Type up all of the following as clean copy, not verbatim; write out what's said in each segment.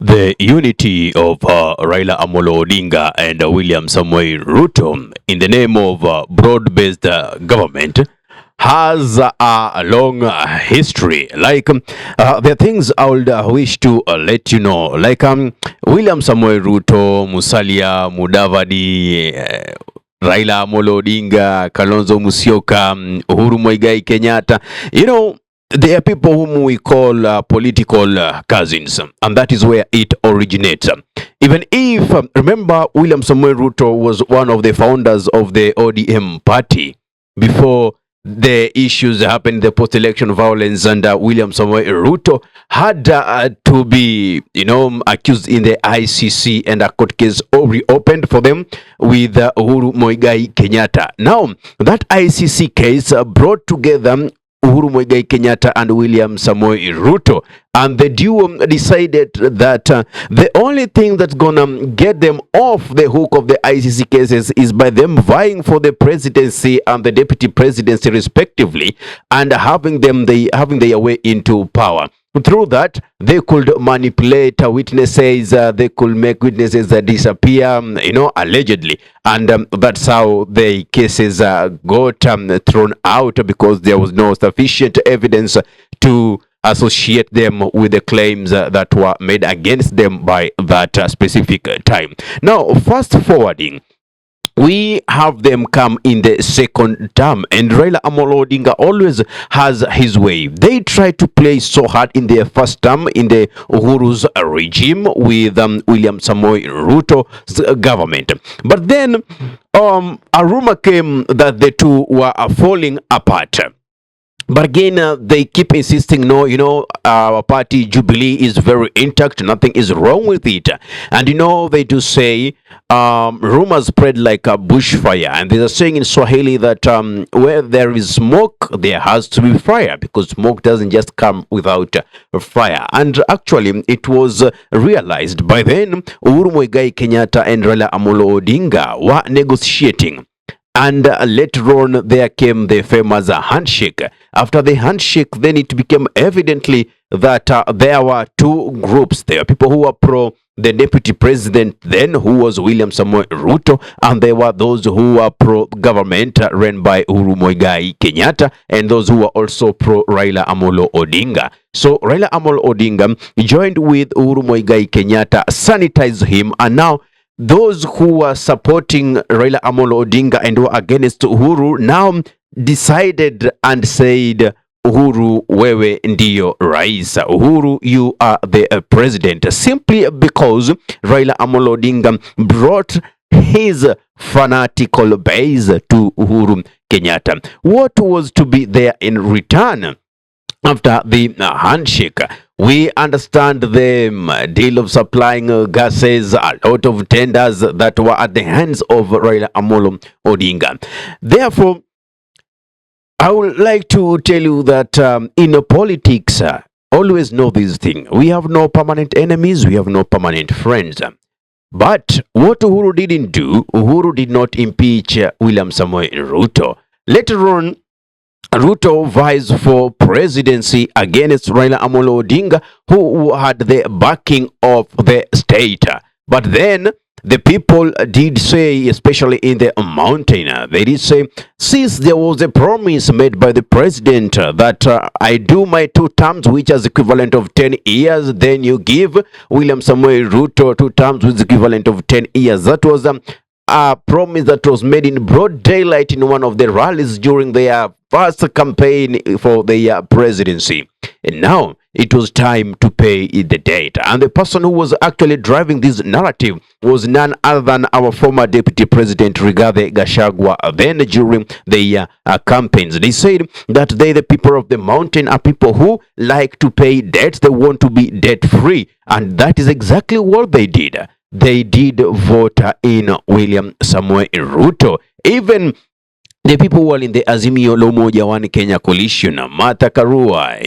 The unity of Raila Odinga and William Samoei Ruto in the name of broad-based government has a long history. There are things I would wish to let you know. William Samoei Ruto, Musalia Mudavadi, Raila Odinga, Kalonzo Musyoka, Uhuru Muigai Kenyatta. They are people whom we call political cousins, and that is where it originates. Even if, remember, William Samoei Ruto was one of the founders of the ODM party before the issues happened, the post-election violence, and William Samoei Ruto had to be, accused in the ICC, and a court case reopened for them with Uhuru Muigai Kenyatta. Now, that ICC case brought together Uhuru Muigai Kenyatta and William Samoei Ruto, and the duo decided that the only thing that's gonna get them off the hook of the ICC cases is by them vying for the presidency and the deputy presidency respectively, and having their way into power. Through that, they could manipulate witnesses, they could make witnesses disappear, allegedly. And that's how the cases got thrown out, because there was no sufficient evidence to associate them with the claims that were made against them by that specific time. Now, fast forwarding, we have them come in the second term, and Raila Odinga always has his way. They try to play so hard in their first term in the Uhuru's regime with William Samoei Ruto's government. But then a rumor came that the two were falling apart. But again, they keep insisting, no, our party Jubilee is very intact. Nothing is wrong with it. And, they do say rumors spread like a bushfire. And there's a saying in Swahili that where there is smoke, there has to be fire, because smoke doesn't just come without fire. And actually, it was realized by then Uhuru Muigai Kenyatta and Raila Odinga were negotiating. And later on, there came the famous handshake. After the handshake, then it became evidently that there were two groups. There were people who were pro the deputy president then, who was William Samoei Ruto, and there were those who were pro-government run by Uhuru Muigai Kenyatta, and those who were also pro-Raila Odinga. So Raila Odinga joined with Uhuru Muigai Kenyatta, sanitized him, and now those who were supporting Raila Odinga and were against Uhuru now decided and said, Uhuru, wewe ndiyo rais. Uhuru, you are the president. Simply because Raila Odinga brought his fanatical base to Uhuru Kenyatta. What was to be there in return? After the handshake, we understand the deal of supplying gases, a lot of tenders that were at the hands of Raila Odinga. Therefore, I would like to tell you that in politics, always know this thing. We have no permanent enemies, we have no permanent friends. But what Uhuru didn't do, Uhuru did not impeach William Samoei Ruto. Later on, Ruto vies for presidency against Raila Odinga, who had the backing of the state. But then the people did say, especially in the mountain, they did say, since there was a promise made by the president that I do my 2 terms, which is equivalent of 10 years, then you give William Samoei Ruto 2 terms, which is equivalent of 10 years. That was a promise that was made in broad daylight in one of the rallies during their first campaign for the presidency. And now it was time to pay the debt. And the person who was actually driving this narrative was none other than our former deputy president Rigathi Gachagua. Then during the campaigns, they said that they, the people of the mountain, are people who like to pay debts. They want to be debt-free. And that is exactly what they did. They did vote in William Samoei Ruto. Even the people who are in the Azimio la Umoja One Kenya coalition, Martha Karua,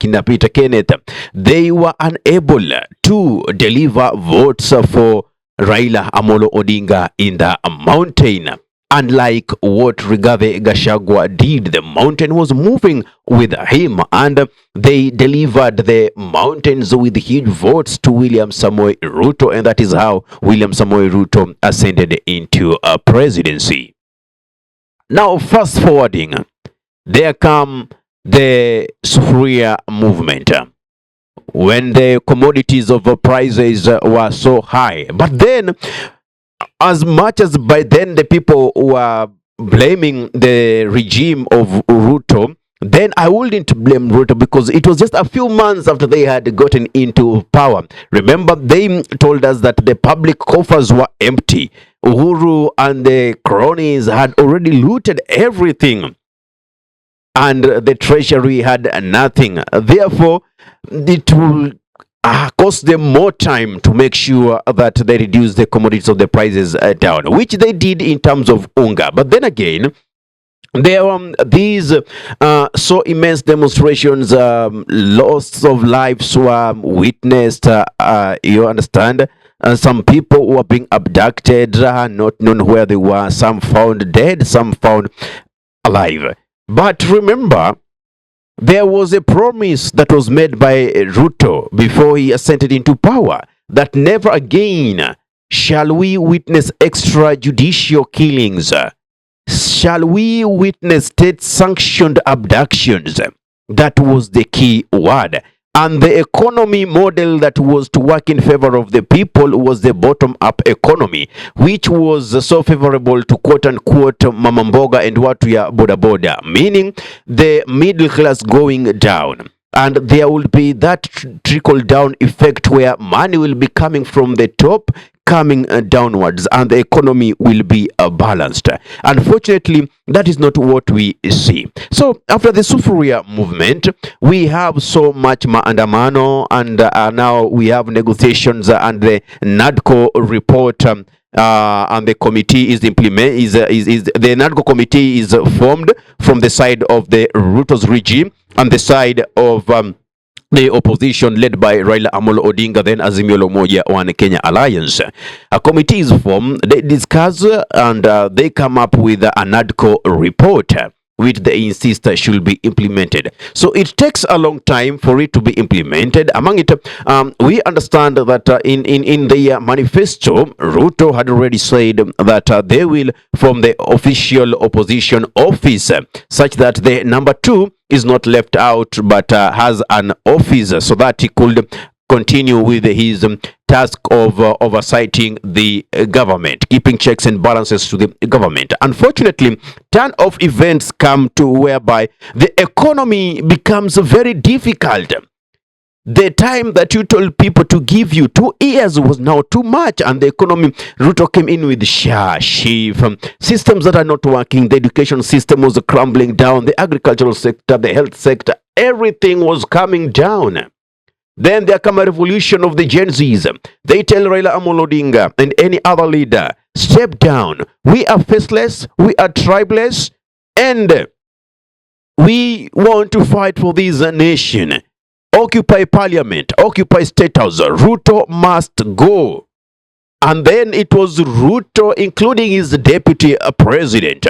Kina Peter Kenneth, they were unable to deliver votes for Raila Odinga in the mountain. Unlike what Rigathi Gachagua did, the mountain was moving with him, and they delivered the mountains with huge votes to William Samoei Ruto, and that is how William Samoei Ruto ascended into a presidency. Now, fast forwarding, there come the Sufuria movement, when the commodities of prices were so high. But then, as much as by then the people were blaming the regime of Ruto, then I wouldn't blame Ruto, because it was just a few months after they had gotten into power. Remember, they told us that the public coffers were empty. Uhuru and the cronies had already looted everything, and the treasury had nothing. Therefore, it will cost them more time to make sure that they reduce the commodities of the prices down, which they did in terms of unga. But then again, there were these so immense demonstrations, loss of lives were witnessed, you understand. Some people were being abducted, not known where they were, some found dead, some found alive. But remember, there was a promise that was made by Ruto before he ascended into power, that never again shall we witness extrajudicial killings. Shall we witness state-sanctioned abductions? That was the key word. And the economy model that was to work in favor of the people was the bottom-up economy, which was so favorable to quote-unquote Mama Mboga and watu ya boda boda, meaning the middle class going down. And there will be that trickle-down effect where money will be coming from the top, coming downwards, and the economy will be balanced. Unfortunately, that is not what we see. So after the Sufuria movement, we have so much maandamano, and now we have negotiations, and the NADCO report, and the committee is the NADCO committee is formed from the side of the Ruto's regime and the side of the opposition led by Raila Odinga, then Azimio la Umoja One Kenya Alliance. A committee is formed, they discuss, and they come up with a NADCO report, which they insist should be implemented. So it takes a long time for it to be implemented. Among it, we understand that in the manifesto, Ruto had already said that they will form the official opposition office, such that the number 2 is not left out, but has an office, so that he could continue with his task of oversighting the government, keeping checks and balances to the government. Unfortunately, turn of events come to whereby the economy becomes very difficult. The time that you told people to give you 2 years was now too much, and the economy, Ruto came in with SHIF, systems that are not working. The education system was crumbling down, the agricultural sector, the health sector, everything was coming down. Then there come a revolution of the Gen Zs. They tell Raila Odinga and any other leader, step down. We are faceless, we are tribeless, and we want to fight for this nation. Occupy parliament, occupy state house. Ruto must go. And then it was Ruto, including his deputy president.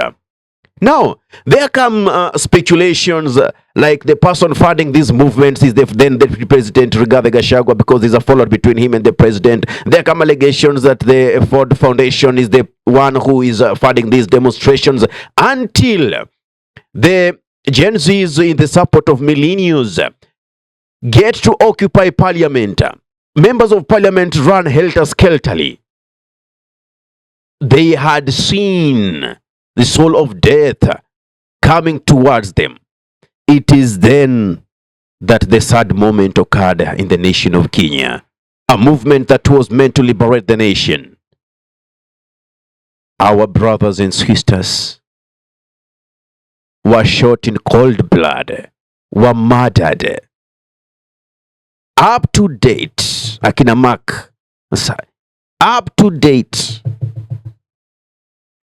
Now, there come speculations like the person funding these movements is the then Deputy President Rigathi Gachagua, because there's a fallout between him and the president. There come allegations that the Ford Foundation is the one who is funding these demonstrations, until the Gen Zs in the support of millennials get to occupy parliament. Members of parliament run helter-skelterly. They had seen the soul of death coming towards them. It is then that the sad moment occurred in the nation of Kenya, a movement that was meant to liberate the nation. Our brothers and sisters were shot in cold blood, were murdered. Up to date, akina Mark, up to date,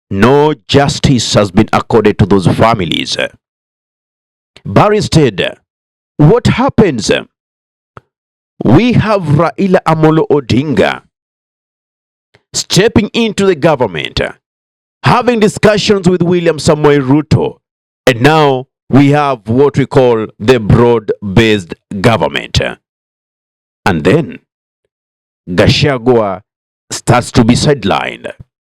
no justice has been accorded to those families. But instead, what happens? We have Raila Odinga stepping into the government, having discussions with William Samoei Ruto, and now we have what we call the broad-based government. And then Gachagua starts to be sidelined.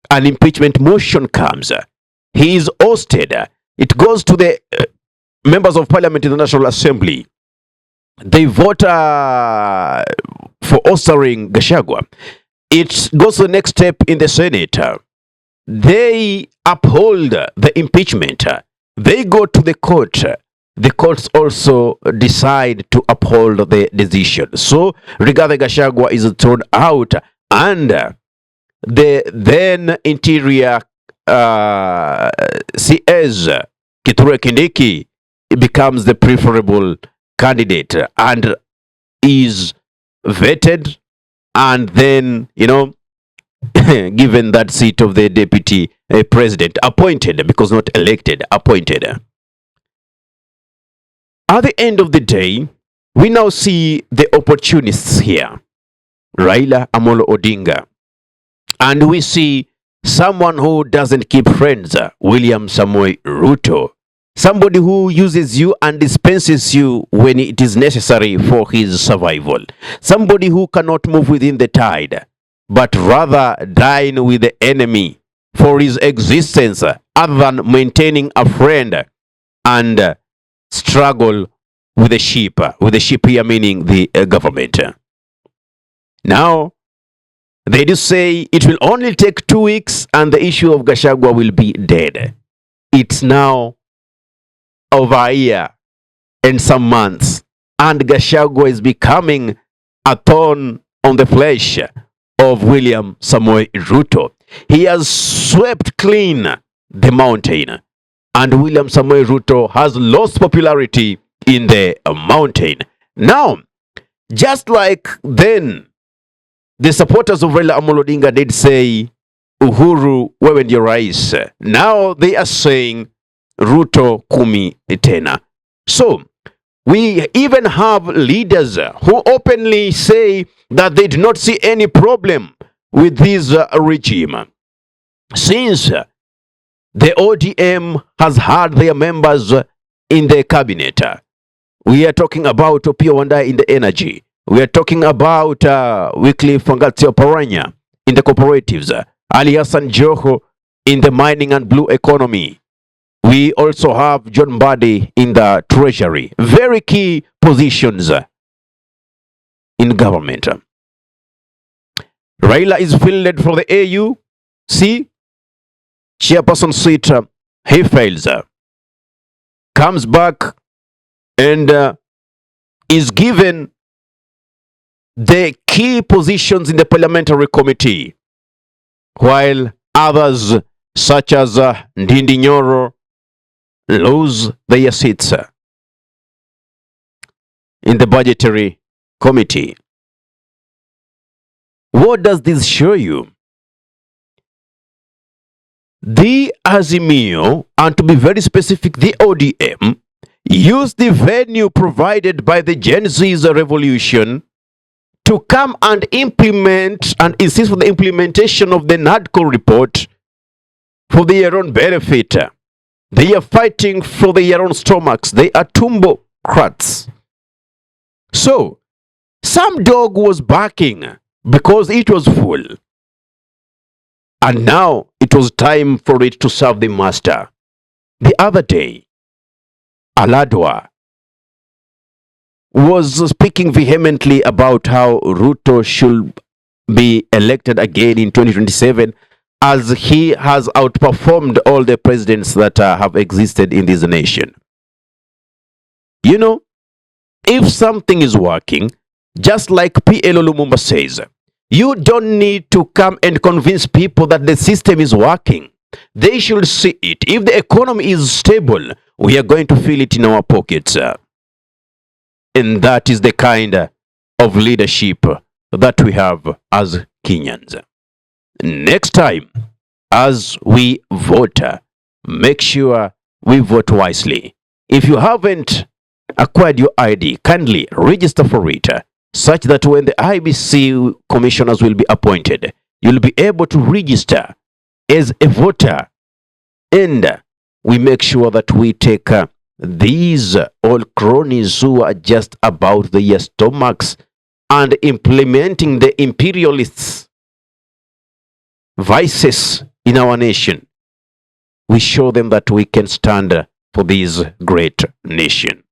An impeachment motion comes. He is ousted. It goes to the members of parliament in the National Assembly. They vote for ousting Gachagua. It goes to the next step in the Senate. They uphold the impeachment. They go to the court. The courts also decide to uphold the decision. So Rigathi Gachagua is thrown out, and the then Interior CS Kithure Kindiki becomes the preferable candidate and is vetted, and then, given that seat of the deputy president, appointed, because not elected, appointed. At the end of the day, we now see the opportunists here, Raila Odinga, and we see someone who doesn't keep friends, William Samoei Ruto, somebody who uses you and dispenses you when it is necessary for his survival, somebody who cannot move within the tide, but rather dine with the enemy for his existence, other than maintaining a friend and struggle with the sheep. With the sheep here meaning the government. Now, they do say it will only take 2 weeks and the issue of Gachagua will be dead. It's now over a year and some months, and Gachagua is becoming a thorn on the flesh of William Samoei Ruto. He has swept clean the mountain, and William Samoei Ruto has lost popularity in the mountain. Now, just like then, the supporters of Raila Odinga did say, Uhuru, wewe ndio rais. Now they are saying, Ruto kumi tena. So, we even have leaders who openly say that they do not see any problem with this regime, since the ODM has had their members in the cabinet. We are talking about Opiyo Wandayi in the energy. We are talking about Wycliffe Wangatio Paranya in the cooperatives, Ali Hassan Joho in the mining and blue economy. We also have John Mbadi in the treasury. Very key positions in government. Raila is fielded for the AU. See, chairperson seat, he fails. Comes back and is given the key positions in the parliamentary committee, while others such as Ndindi Nyoro lose their seats in the budgetary committee. What does this show you? The Azimio, and to be very specific, the ODM, used the venue provided by the Gen Z's revolution to come and implement and insist on the implementation of the NADCO report for their own benefit. They are fighting for their own stomachs. They are tumbocrats. So, some dog was barking because it was full. And now it was time for it to serve the master. The other day, Aladwa was speaking vehemently about how Ruto should be elected again in 2027, as he has outperformed all the presidents that have existed in this nation. You know, if something is working, just like P.L. Lumumba says, you don't need to come and convince people that the system is working. They should see it. If the economy is stable, we are going to feel it in our pockets. And that is the kind of leadership that we have as Kenyans. Next time, as we vote, make sure we vote wisely. If you haven't acquired your ID, kindly register for it, such that when the IBC commissioners will be appointed, you'll be able to register as a voter And we make sure that we take these old cronies who are just about their stomachs and implementing the imperialists' vices in our nation. We show them that we can stand for this great nation.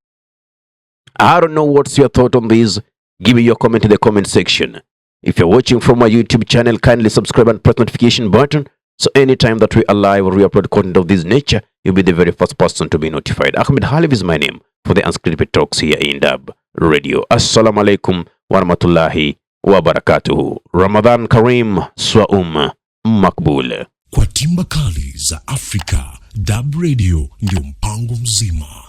I don't know what's your thought on this. Give me your comment in the comment section. If you're watching from my YouTube channel, kindly subscribe and press notification button. So anytime that we are live or we upload content of this nature, you'll be the very first person to be notified. Ahmed Halif is my name for the unscripted talks here in DURB Radio. Assalamu alaikum wa rahmatullahi wa barakatuhu. Ramadan Kareem, Swaum Makbul. Kwa timba kali za Afrika, DURB Radio ndio mpango mzima.